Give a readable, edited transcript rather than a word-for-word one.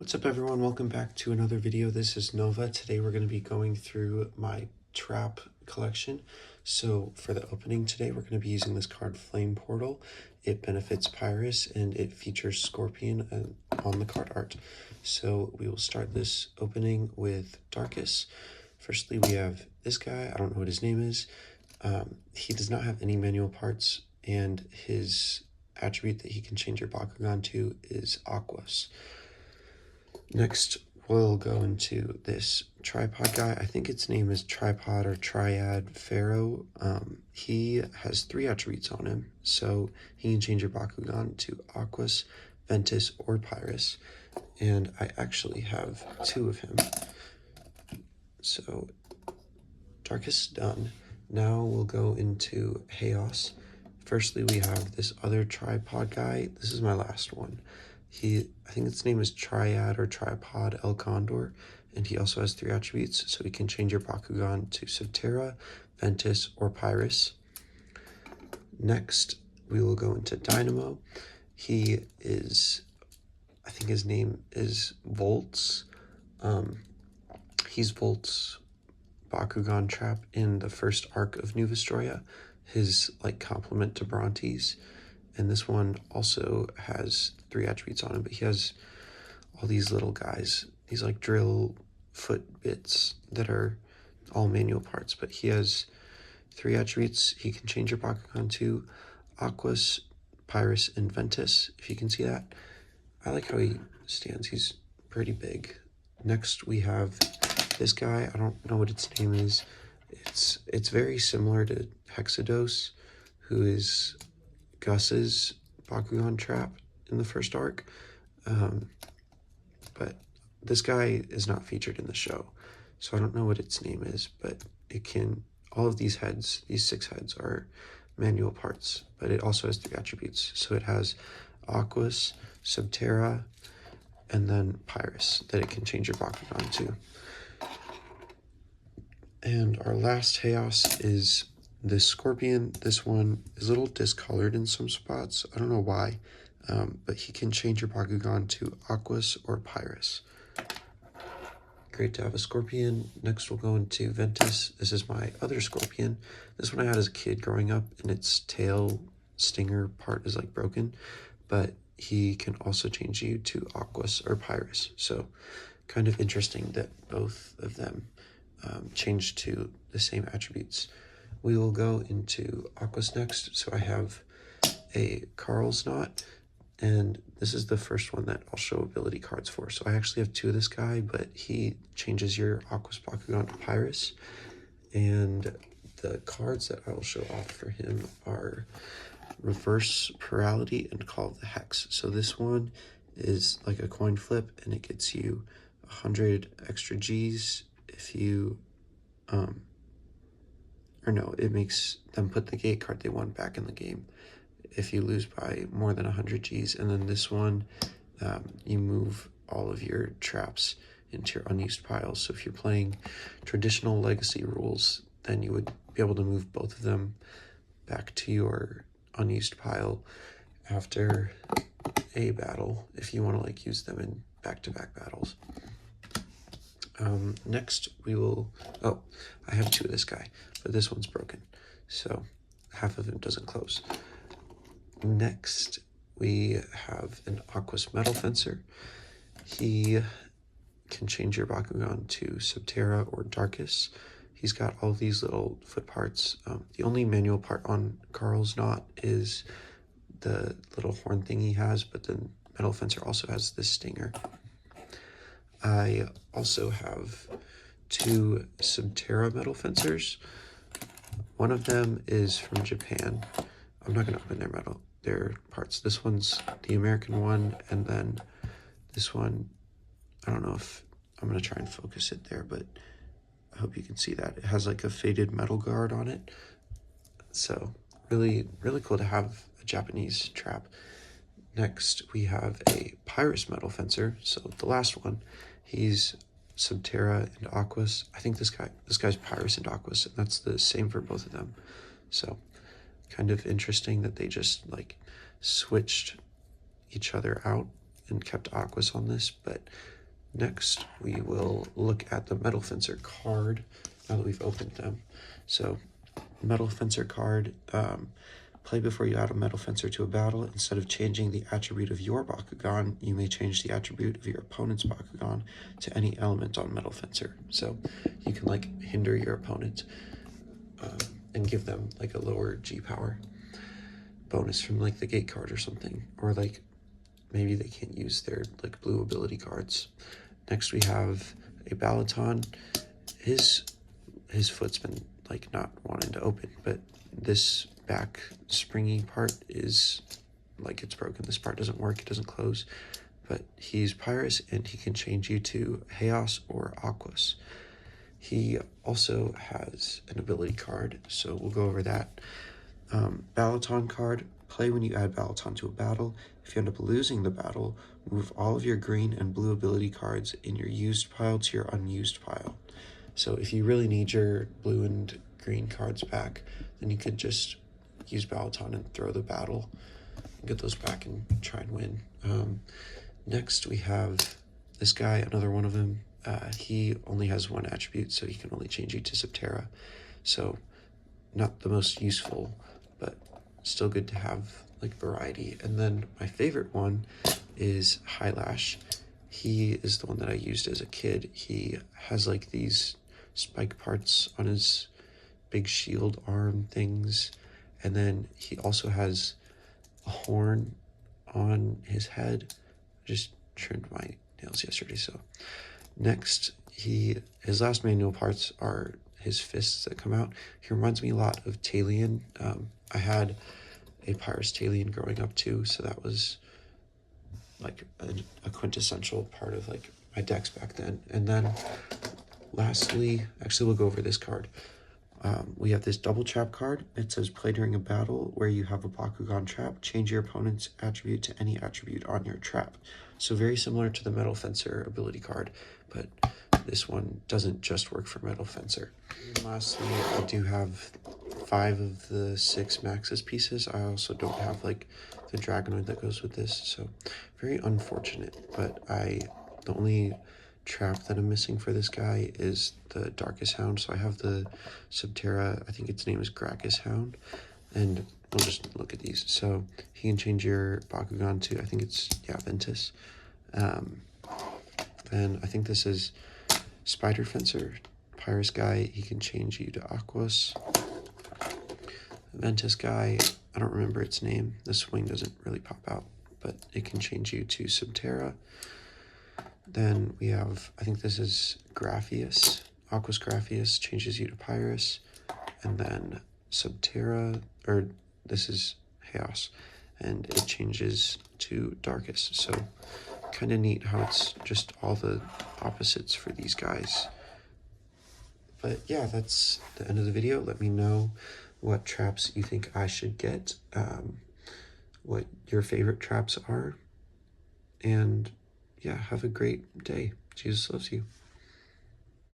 What's up everyone, welcome back to another video. This is Nova. Today we're going to be going through my trap collection. So for the opening today, we're going to be using this card Flame Portal. It benefits Pyrus and it features Scorpion on the card art. So we will start this opening with Darkus. Firstly, we have this guy. I don't know what his name is. He does not have any manual parts, and his attribute that he can change your Bakugan to is Aquas. Next, we'll go into this tripod guy. I think its name is Tripod or Triad Pharaoh. He has 3 attributes on him, so he can change your Bakugan to Aquas, Ventus, or Pyrus. And I actually have 2 of him. So, Darkus done. Now we'll go into Chaos. Firstly, we have this other tripod guy. This is my last one. I think its name is Triad or Tripod El Condor, and he also has 3 attributes, so he can change your Bakugan to Subterra, Ventus, or Pyrus. Next, we will go into Dynamo. He is, I think his name is Volt's. He's Volt's Bakugan trap in the first arc of New Vestroia, his complement to Brontes. And this one also has 3 attributes on him, but he has all these little guys, these drill foot bits that are all manual parts, but he has 3 attributes. He can change your Bakugan to Aquas, Pyrus, and Ventus, if you can see that. I like how he stands. He's pretty big. Next, we have this guy. I don't know what its name is. It's very similar to Hexados, who is Gus's Bakugan trap in the first arc, but this guy is not featured in the show, so I don't know what its name is, but it can, all of these heads, these 6 heads are manual parts, but it also has 3 attributes. So it has Aquas, Subterra, and then Pyrus that it can change your Bakugan to. And our last Chaos is this Scorpion. This one is a little discolored in some spots. I don't know why, but he can change your Bakugan to Aquas or Pyrus. Great to have a Scorpion. Next, we'll go into Ventus. This is my other Scorpion. This one I had as a kid growing up, and its tail stinger part is broken, but he can also change you to Aquas or Pyrus. So kind of interesting that both of them change to the same attributes. We will go into Aquas next. So I have a Carl's Knot, and this is the first one that I'll show ability cards for. So I actually have 2 of this guy, but he changes your Aquas Bakugan to Pyrus. And the cards that I will show off for him are Reverse Plurality and Call of the Hex. So this one is like a coin flip, and it gets you 100 extra Gs if you or no, it makes them put the gate card they won back in the game if you lose by more than 100 Gs. And then this one, you move all of your traps into your unused piles. So if you're playing traditional legacy rules, then you would be able to move both of them back to your unused pile after a battle if you want to use them in back-to-back battles. Next we will, I have 2 of this guy, but this one's broken, so half of him doesn't close. Next we have an Aquas Metal Fencer. He can change your Bakugan to Subterra or Darkus. He's got all these little foot parts. The only manual part on Carl's Knot is the little horn thing he has, but the Metal Fencer also has this stinger. I also have 2 Subterra Metal Fencers. One of them is from Japan. I'm not going to open their parts. This one's the American one, and then this one, I don't know if I'm going to try and focus it there, but I hope you can see that. It has a faded metal guard on it. So really, really cool to have a Japanese trap. Next, we have a Pyrus Metal Fencer. So the last one, he's Subterra and Aquas. I think this guy's Pyrus and Aquas, and that's the same for both of them. So kind of interesting that they just switched each other out and kept Aquas on this, but next we will look at the Metal Fencer card now that we've opened them. So Metal Fencer card, play before you add a Metal Fencer to a battle. Instead of changing the attribute of your Bakugan, you may change the attribute of your opponent's Bakugan to any element on Metal Fencer. So you can like hinder your opponent and give them like a lower G power bonus from like the gate card or something, or like maybe they can't use their like blue ability cards. Next we have a Balaton. His foot's been like not wanting to open, but this back springy part is like it's broken. This part doesn't work, it doesn't close, but he's Pyrus and he can change you to Chaos or Aquas. He also has an ability card, so we'll go over that. Balaton card, play when you add Balaton to a battle. If you end up losing the battle, move all of your green and blue ability cards in your used pile to your unused pile. So if you really need your blue and green cards back, then you could just use Balaton and throw the battle and get those back and try and win. Next we have this guy, another one of them. He only has one attribute, so he can only change you to Subterra. So not the most useful, but still good to have like variety. And then my favorite one is Highlash. He is the one that I used as a kid. He has like these spike parts on his big shield arm things, and then he also has a horn on his head. I just trimmed my nails yesterday. So next, his last manual parts are his fists that come out. He reminds me a lot of Talion. I had a Pyrus Talion growing up too, so that was like a quintessential part of like my decks back then. And then lastly, actually we'll go over this card. We have this double trap card. It says play during a battle where you have a Bakugan trap, change your opponent's attribute to any attribute on your trap. So very similar to the Metal Fencer ability card, but this one doesn't just work for Metal Fencer. And lastly, I do have 5 of the 6 Maxis pieces. I also don't have like the Dragonoid that goes with this, so very unfortunate. But the only trap that I'm missing for this guy is the Darkest Hound. So I have the Subterra, I think its name is Gracchus Hound, and we'll just look at these. So he can change your Bakugan to, I think it's, yeah, Ventus. Then I think this is Spider Fencer, Pyrus guy. He can change you to Aquas. Ventus guy, I don't remember its name. The swing doesn't really pop out, but it can change you to Subterra. Then we have, I think this is Graphius. Aquas Graphius changes you to Pyrus. And then Subterra, or this is Chaos, and it changes to Darkest. So kind of neat how it's just all the opposites for these guys. But yeah, that's the end of the video. Let me know what traps you think I should get, what your favorite traps are, and yeah, have a great day. Jesus loves you.